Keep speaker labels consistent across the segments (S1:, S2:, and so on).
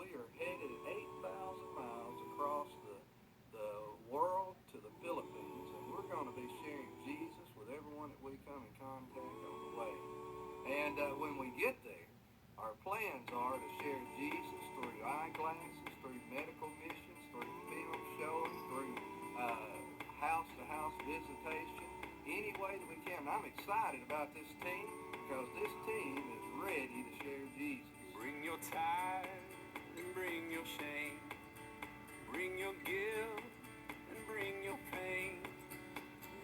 S1: we are headed 8,000 miles across the world to the Philippines, and we're going to be sharing Jesus with everyone that we come in contact on the way. And when we get there, our plans are to share Jesus through eyeglasses, through medical missions, through film shows, through house-to-house visitation, any way that we can. And I'm excited about this team because this team is ready to share Jesus.
S2: Bring your tithe and bring your shame. Bring your guilt and bring your pain.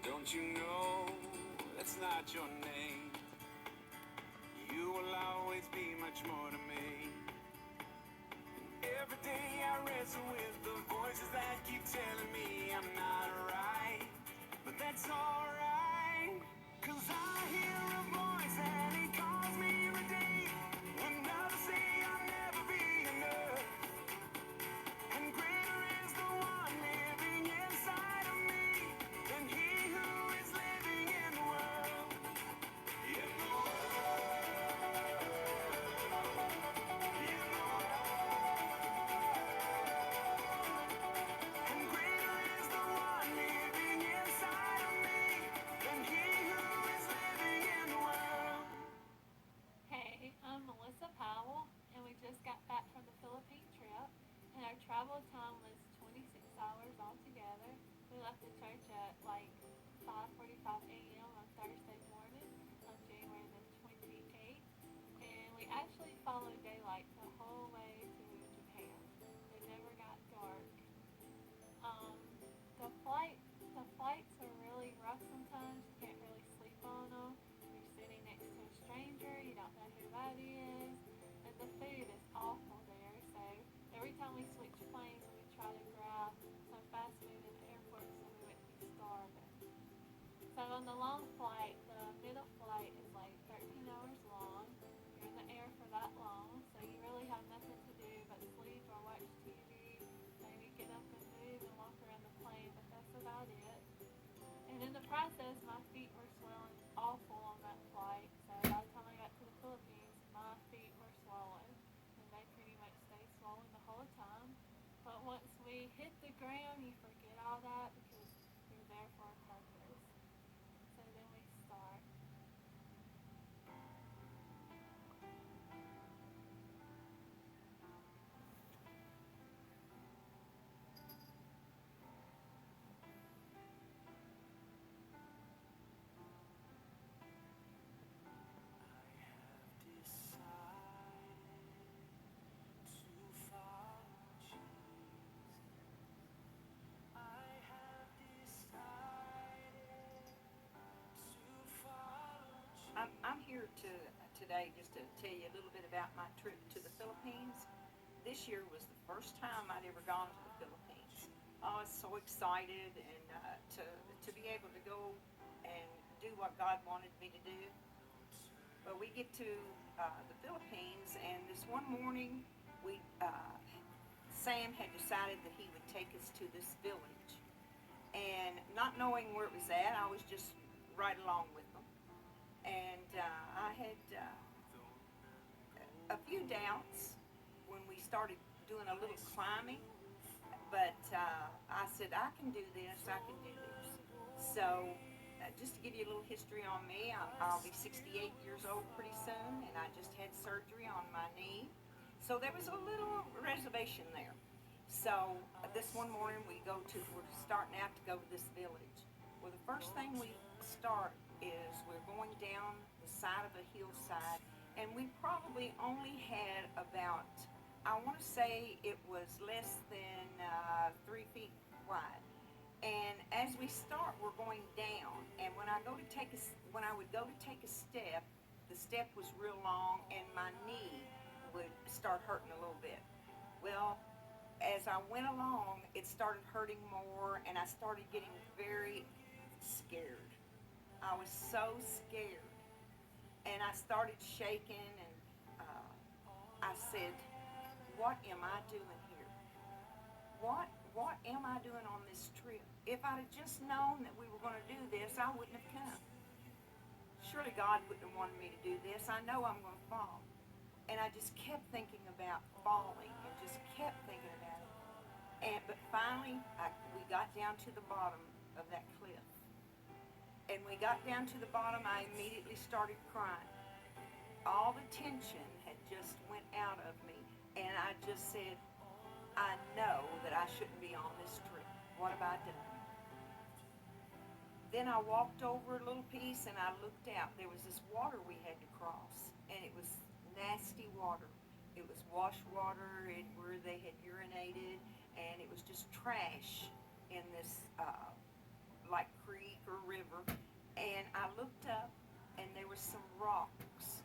S2: Don't you know that's not your name? You will always be much more to me. Every day I wrestle with the voices that keep telling me I'm not right. But that's alright, 'cause I hear a voice and he calls me redeemed. When others say I'll never be enough, and greater is the one living inside of me than he who is living in the world. In the And greater is the one living inside of me than he who is living in the world.
S3: Hey, I'm Melissa Powell, and we just got back from the Philippine trip, and our travel time was 26 hours altogether. We left the church at like 5:45 a.m. on Thursday morning on January the 28th, and we actually followed daylight the whole way to Japan. It never got dark. Um, the flight, the flights are really rough sometimes. You can't really sleep on them. You're sitting next to a stranger. You don't know who that is, and the food is awful there. So every time we switch planes, we try to grab some fast food in the airport so we wouldn't be starving. So on the long flight, the middle flight is like 13 hours long. You're in the air for that long, so you really have nothing to do but sleep or watch TV, maybe get up and move and walk around the plane, but that's about it. And in the process, my feet were swelling awful on that flight, so by the time I got to the Philippines, my feet were swollen, and they pretty much stayed swollen the whole time. But once we hit the ground, you forget all that because you're there for a purpose. So then we start.
S4: I'm here today just to tell you a little bit about my trip to the Philippines. This year was the first time I'd ever gone to the Philippines. I was so excited and to be able to go and do what God wanted me to do. But we get to the Philippines, and this one morning, Sam had decided that he would take us to this village. And not knowing where it was at, I was just right along with them. And I had a few doubts when we started doing a little climbing, but I said, I can do this, I can do this. So just to give you a little history on me, I'll be 68 years old pretty soon, and I just had surgery on my knee. So there was a little reservation there. So this one morning we're starting out to go to this village. Well, the first thing we start is we're going down the side of a hillside, and we probably only had about, I want to say it was less than 3 feet wide. And as we start, we're going down, and when I would go to take a step, the step was real long, and my knee would start hurting a little bit. Well, as I went along, it started hurting more, and I started getting very scared. I was so scared, and I started shaking, and I said, what am I doing here? What am I doing on this trip? If I'd have just known that we were going to do this, I wouldn't have come. Surely God wouldn't have wanted me to do this. I know I'm going to fall. And I just kept thinking about falling and just kept thinking about it. But finally, we got down to the bottom of that cliff. And we got down to the bottom, I immediately started crying. All the tension had just went out of me. And I just said, I know that I shouldn't be on this trip. What have I done? Then I walked over a little piece and I looked out. There was this water we had to cross, and it was nasty water. It was wash water where they had urinated, and it was just trash in this like creek or river. And I looked up, and there was some rocks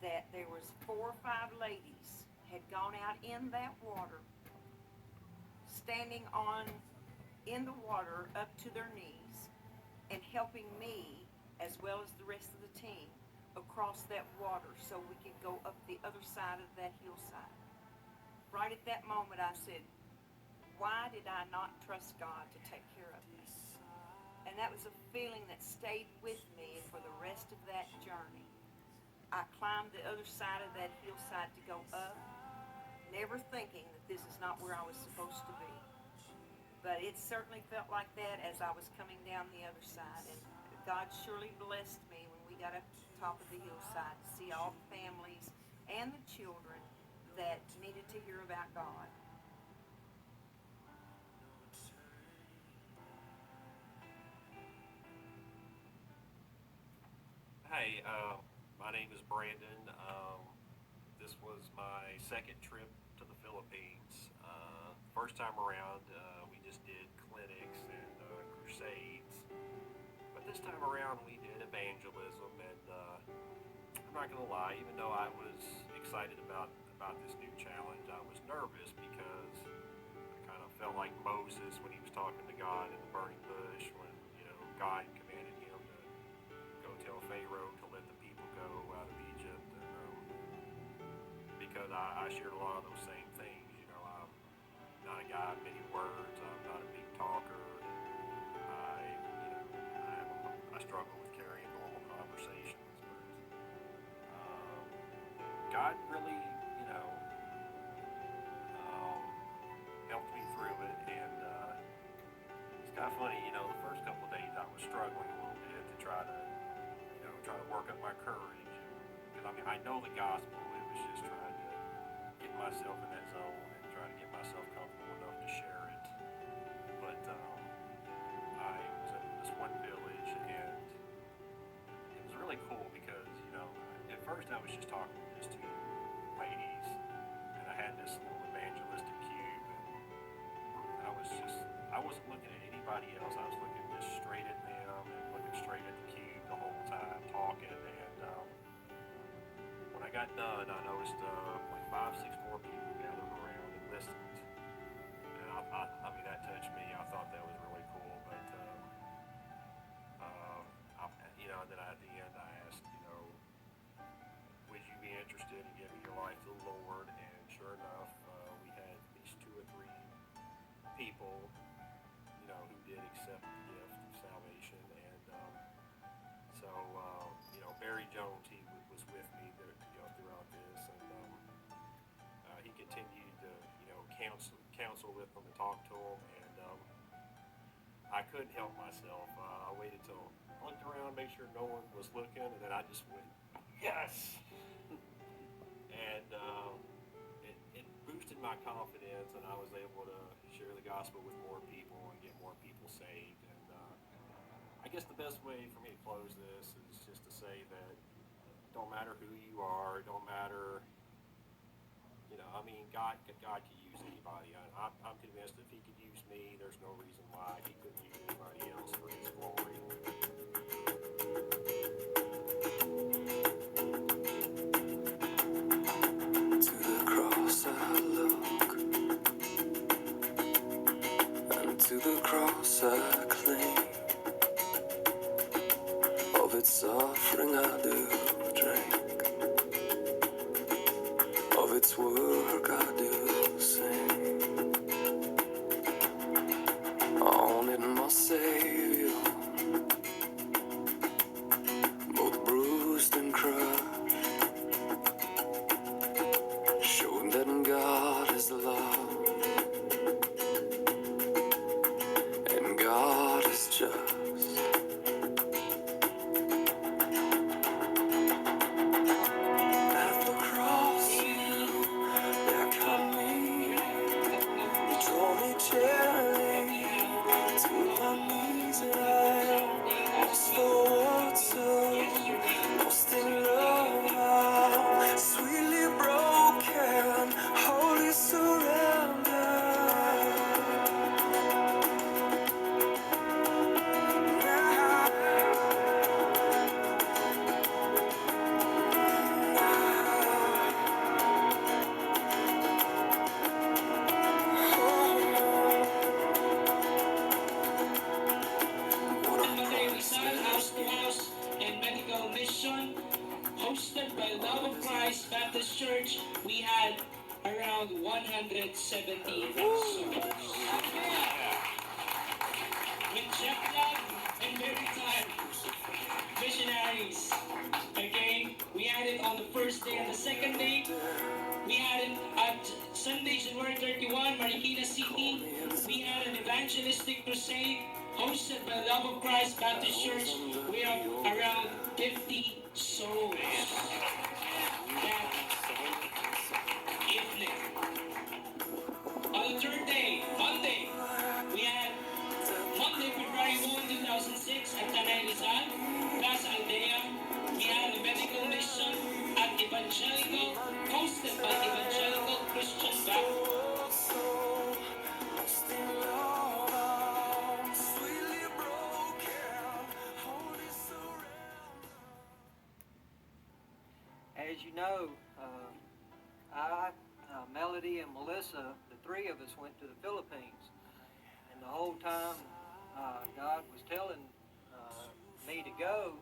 S4: that there was 4 or 5 ladies had gone out in that water, standing in the water up to their knees, and helping me as well as the rest of the team across that water so we could go up the other side of that hillside. Right at that moment I said, why did I not trust God to take care of me? And that was a feeling that stayed with me for the rest of that journey. I climbed the other side of that hillside to go up, never thinking that this is not where I was supposed to be. But it certainly felt like that as I was coming down the other side. And God surely blessed me when we got up to the top of the hillside to see all the families and the children that needed to hear about God.
S5: Hey, my name is Brandon. This was my second trip to the Philippines. First time around, we just did clinics and crusades. But this time around, we did evangelism. And I'm not going to lie, even though I was excited about this new challenge, I was nervous because I kind of felt like Moses when he was talking to God in the burning bush when, God commanded him to go tell Pharaoh to let the people go out of Egypt. And because I shared a lot of those same things. I'm not a guy of many words. I'm not a big talker. I struggle with carrying normal conversations. But God really, helped me through it. And it's kind of funny, the first couple of days I was struggling a little bit to try to work up my courage. Because I know the gospel. It was just trying to get myself in that zone and try to get myself comfortable enough to share it. But I was in this one village, and it was really cool because, at first I was just talking to these 2 ladies, and I had this little evangelistic cube, and I wasn't looking at anybody else. I was looking just straight at them and looking straight at the cube the whole time, talking. And when I got done, I noticed like 5, 6 more people gathered around and listened. And I mean, that touched me. I thought that was really cool. But and then at the end, I asked, would you be interested in giving your life to the Lord? And sure enough, we had at least 2 or 3 people, who did accept the gift of salvation. And so, Barry Jones, he was with me there, throughout this, and he continued to, counsel with them and talk to them. And I couldn't help myself. I waited till I looked around, make sure no one was looking, and then I just went, yes! And it boosted my confidence, and I was able to share the gospel with more people and get more people saved. And I guess the best way for me to close this is just to say that it don't matter who you are, it don't matter, God can use anybody. I'm convinced if he could use me, there's no reason why he couldn't use anybody else for his glory.
S2: To the cross I look, and to the cross I cling. Of its suffering I do drink, of its work I do sing. On it my Savior, both bruised and crushed,
S6: church, we had around 170 souls. With jet lag and very tired missionaries. Okay, we had it on the first day and the second day. We had it at Sunday, January 31, Marikina City. We had an evangelistic crusade hosted by Love of Christ Baptist Church. We have around 50 souls that evening. On the third day, Monday, we had Monday, February 1, 2006 at Tanay Rizal, Plaza Aldea. We had a medical mission at Evangelical, hosted by Evangelical Christian Baptist.
S7: As you know, Melody and Melissa, the three of us went to the Philippines. And the whole time, God was telling me to go,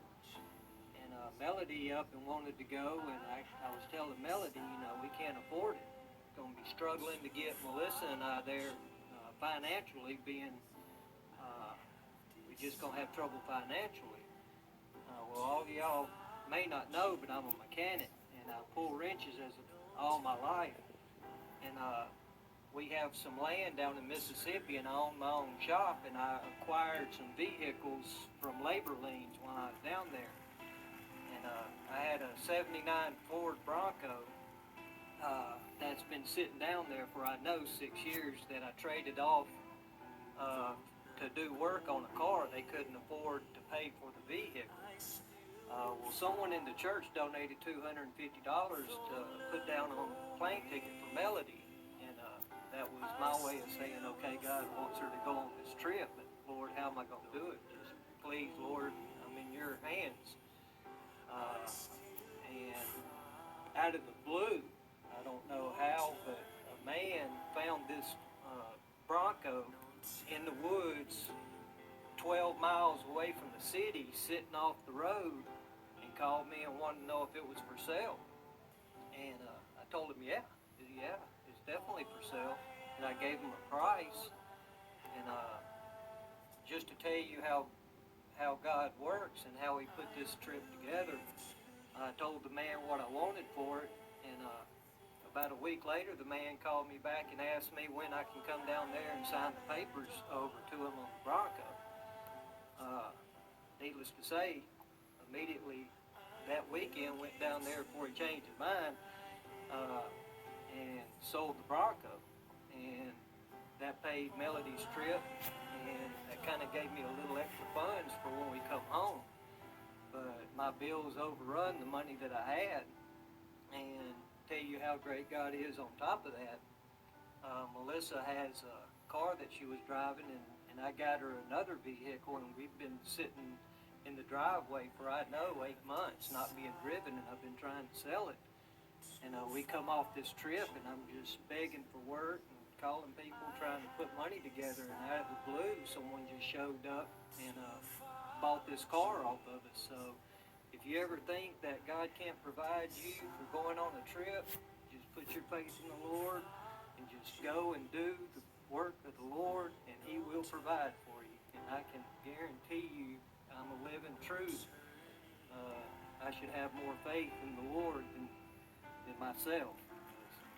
S7: and Melody up and wanted to go, and I was telling Melody, we can't afford it. Going to be struggling to get Melissa and I there financially, being we just going to have trouble financially. Well, all of y'all may not know, but I'm a mechanic, and I pull wrenches all my life. And we have some land down in Mississippi, and I own my own shop, and I acquired some vehicles from labor liens when I was down there. And I had a 79 Ford Bronco that's been sitting down there for, 6 years, that I traded off to do work on a car. They couldn't afford to pay for the vehicle. Well, someone in the church donated $250 to put down on a plane ticket for Melody, and that was my way of saying, okay, God wants her to go on this trip, but Lord, how am I going to do it? Just please, Lord, I'm in your hands. And out of the blue, I don't know how, but a man found this Bronco in the woods 12 miles away from the city, sitting off the road, and called me and wanted to know if it was for sale. And I told him, yeah, it's definitely for sale. And I gave him a price. And just to tell you how God works and how he put this trip together, I told the man what I wanted for it. And about a week later, the man called me back and asked me when I can come down there and sign the papers over to him on the Bronco. Needless to say, immediately that weekend went down there before he changed his mind and sold the Bronco. And that paid Melody's trip, and that kind of gave me a little extra funds for when we come home. But my bills overrun the money that I had. And tell you how great God is on top of that, Melissa has a car that she was driving, and I got her another vehicle, and we've been sitting in the driveway for, 8 months, not being driven, and I've been trying to sell it. And we come off this trip, and I'm just begging for work and calling people, trying to put money together, and out of the blue, someone just showed up and bought this car off of us. So if you ever think that God can't provide you for going on a trip, just put your faith in the Lord and just go and do the work of the Lord, and he will provide for you. And I can guarantee you, I'm a living truth. I should have more faith in the Lord than myself.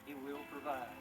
S7: He will provide.